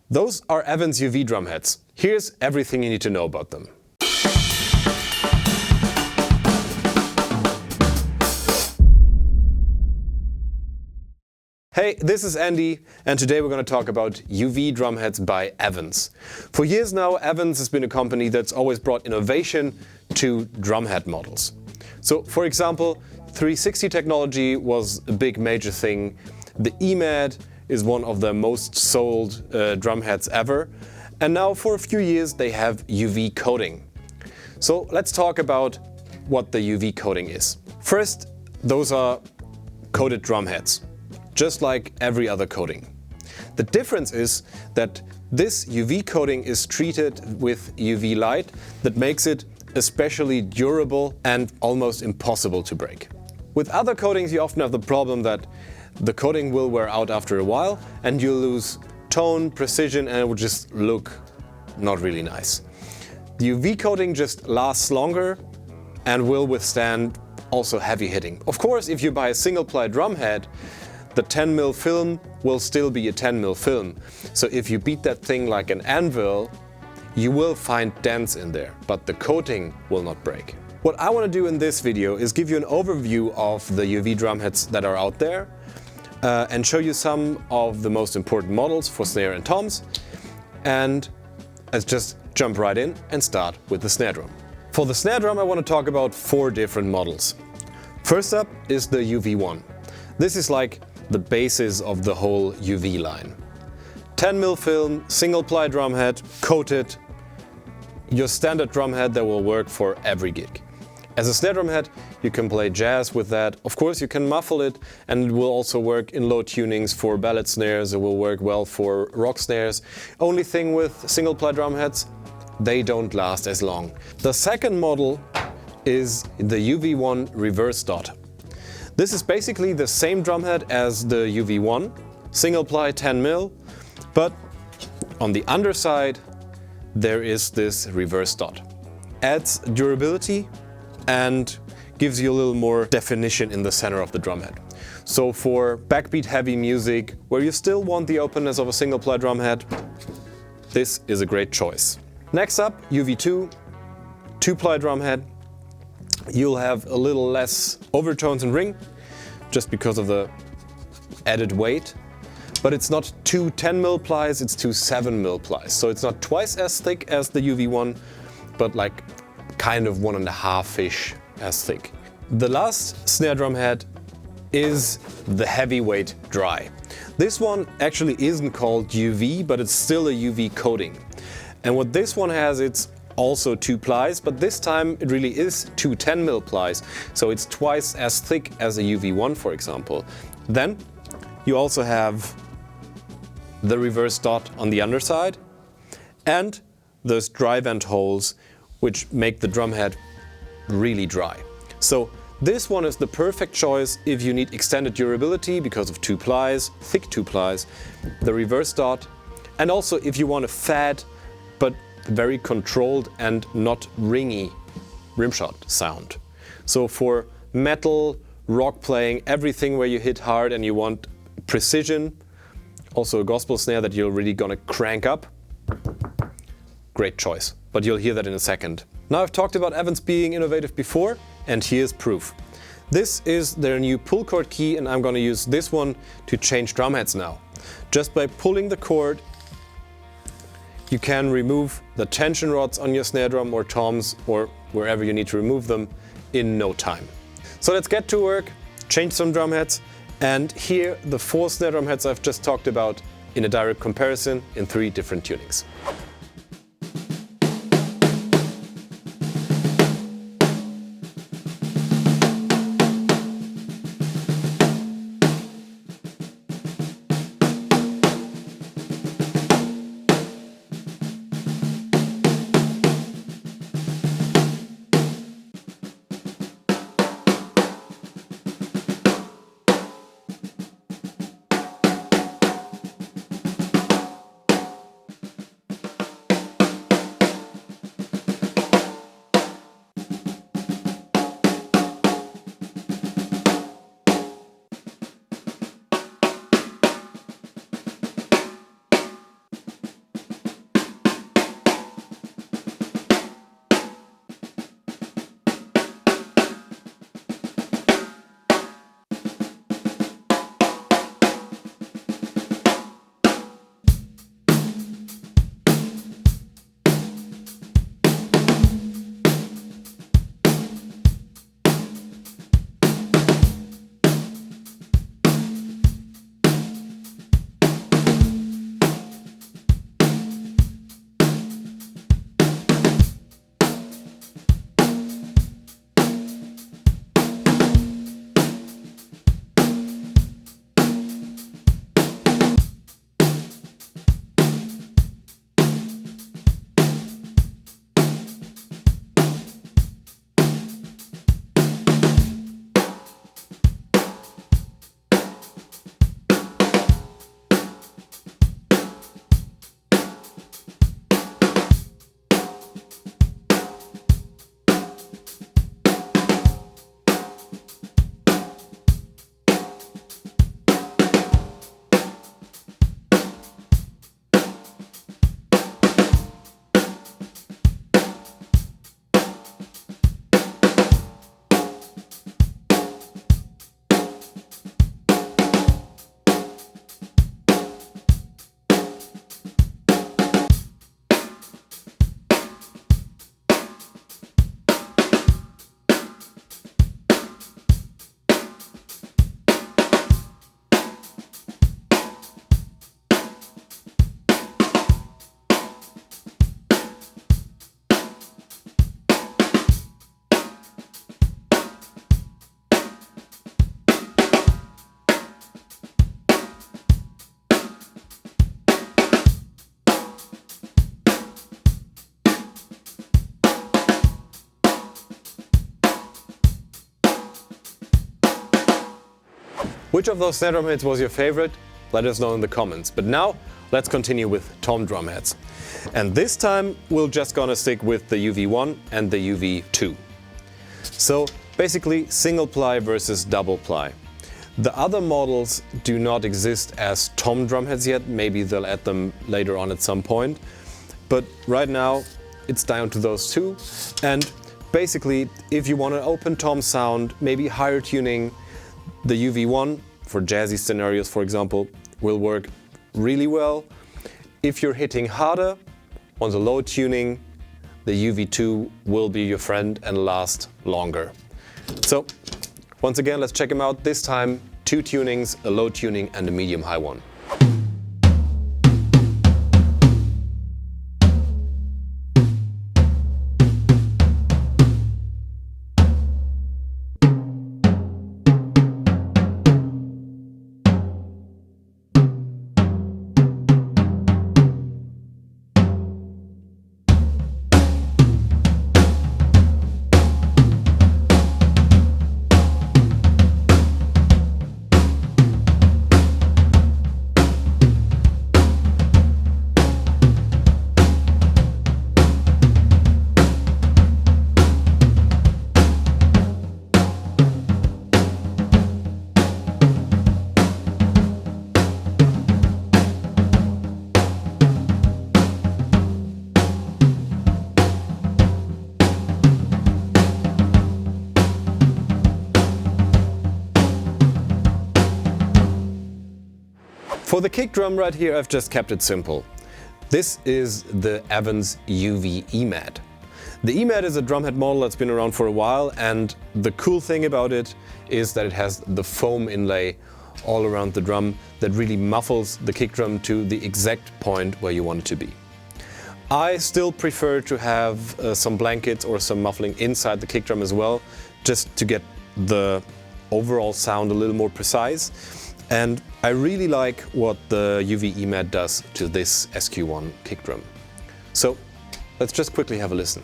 Those are EVANS UV drumheads. Here's everything you need to know about them. Hey, this is Andy, and today we're going to talk about UV drumheads by EVANS. For years now, EVANS has been a company that's always brought innovation to drumhead models. So, for example, 360 technology was a big major thing. The EMAD is one of the most sold drumheads ever. And now for a few years they have UV coating. So let's talk about what the UV coating is. First, those are coated drumheads, just like every other coating. The difference is that this UV coating is treated with UV light that makes it especially durable and almost impossible to break. With other coatings you often have the problem that the coating will wear out after a while and you'll lose tone, precision, and it will just look not really nice. The UV coating just lasts longer and will withstand also heavy hitting. Of course, if you buy a single-ply drumhead, the 10mm film will still be a 10mm film. So if you beat that thing like an anvil, you will find dents in there, but the coating will not break. What I want to do in this video is give you an overview of the UV drumheads that are out there and show you some of the most important models for snare and toms. And let's just jump right in and start with the snare drum. For the snare drum I want to talk about 4 different models. First up is the UV1. This is like the basis of the whole UV line. 10mm film, single-ply drumhead, coated, your standard drumhead that will work for every gig. As a snare drumhead, you can play jazz with that. Of course, you can muffle it, and it will also work in low tunings for ballad snares. It will work well for rock snares. Only thing with single-ply drumheads, they don't last as long. The second model is the UV1 reverse dot. This is basically the same drumhead as the UV1, single-ply 10mm, but on the underside there is this reverse dot. Adds durability and gives you a little more definition in the center of the drumhead. So for backbeat heavy music, where you still want the openness of a single-ply drumhead, this is a great choice. Next up, UV2, 2-ply drumhead. You'll have a little less overtones and ring, just because of the added weight. But it's not 2 10mm plies, it's 2 7mm plies. So it's not twice as thick as the UV1, but like kind of 1.5-ish as thick. The last snare drum head is the heavyweight dry. This one actually isn't called UV, but it's still a UV coating. And what this one has, it's also 2 plies, but this time it really is 2 10mm plies, so it's twice as thick as a UV1, for example. Then you also have the reverse dot on the underside and those dry vent holes which make the drumhead really dry. So this one is the perfect choice if you need extended durability because of 2 plies, thick 2 plies, the reverse dot, and also if you want a fat but very controlled and not ringy rimshot sound. So for metal, rock playing, everything where you hit hard and you want precision, also a gospel snare that you're really gonna crank up, great choice. But you'll hear that in a second. Now I've talked about EVANS being innovative before, and here's proof. This is their new pull cord key, and I'm gonna use this one to change drumheads now. Just by pulling the cord, you can remove the tension rods on your snare drum or toms or wherever you need to remove them in no time. So let's get to work, change some drumheads, and here the 4 snare drum heads I've just talked about in a direct comparison in 3 different tunings. Which of those snare drum heads was your favorite? Let us know in the comments. But now, let's continue with tom drum heads. And this time, we're just gonna stick with the UV1 and the UV2. So basically, single ply versus double ply. The other models do not exist as tom drum heads yet. Maybe they'll add them later on at some point. But right now, it's down to those two. And basically, if you want an open tom sound, maybe higher tuning, the UV1 for jazzy scenarios, for example, will work really well. If you're hitting harder on the low tuning, the UV2 will be your friend and last longer. So once again, let's check them out. This time, two tunings, a low tuning and a medium high one. For the kick drum right here, I've just kept it simple. This is the EVANS UV EMAD. The EMAD is a drumhead model that's been around for a while, and the cool thing about it is that it has the foam inlay all around the drum that really muffles the kick drum to the exact point where you want it to be. I still prefer to have some blankets or some muffling inside the kick drum as well, just to get the overall sound a little more precise. And I really like what the UV EMAD does to this SQ1 kick drum. So let's just quickly have a listen.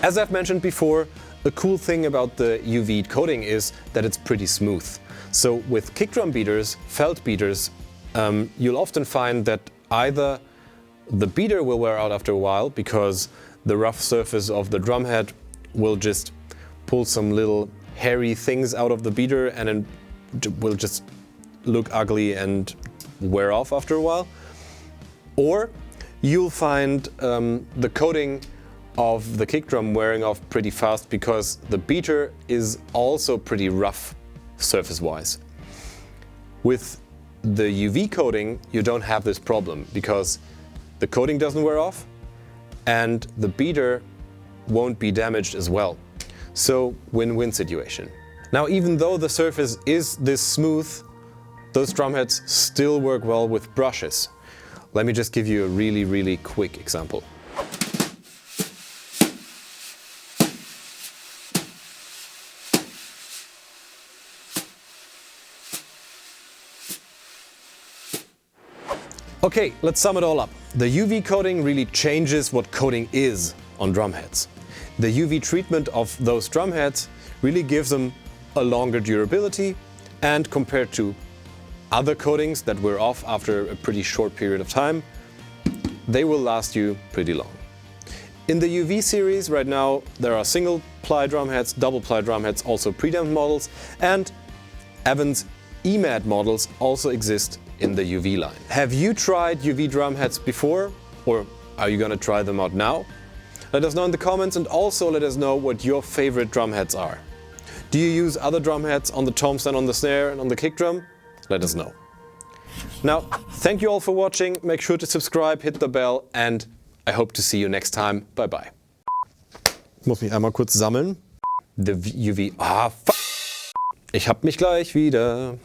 As I've mentioned before, the cool thing about the UV coating is that it's pretty smooth. So with kick drum beaters, felt beaters, you'll often find that either the beater will wear out after a while because the rough surface of the drum head will just pull some little hairy things out of the beater and it will just look ugly and wear off after a while. Or you'll find the coating of the kick drum wearing off pretty fast because the beater is also pretty rough surface-wise. With the UV coating, you don't have this problem because the coating doesn't wear off and the beater won't be damaged as well. So win-win situation. Now, even though the surface is this smooth, those drumheads still work well with brushes. Let me just give you a really quick example. Okay, let's sum it all up. The UV coating really changes what coating is on drumheads. The UV treatment of those drumheads really gives them a longer durability, and compared to other coatings that wear off after a pretty short period of time, they will last you pretty long. In the UV series right now, there are single ply drumheads, double ply drumheads, also pre-damped models, and EVANS EMAD models also exist in the UV line. Have you tried UV drumheads before, or are you gonna try them out now? Let us know in the comments, and also let us know what your favorite drumheads are. Do you use other drumheads on the toms and on the snare and on the kick drum? Let us know. Now, thank you all for watching. Make sure to subscribe, hit the bell, and I hope to see you next time. Bye bye. Ich muss mich einmal kurz sammeln. The UV. Ah, fuck. Ich hab mich gleich wieder.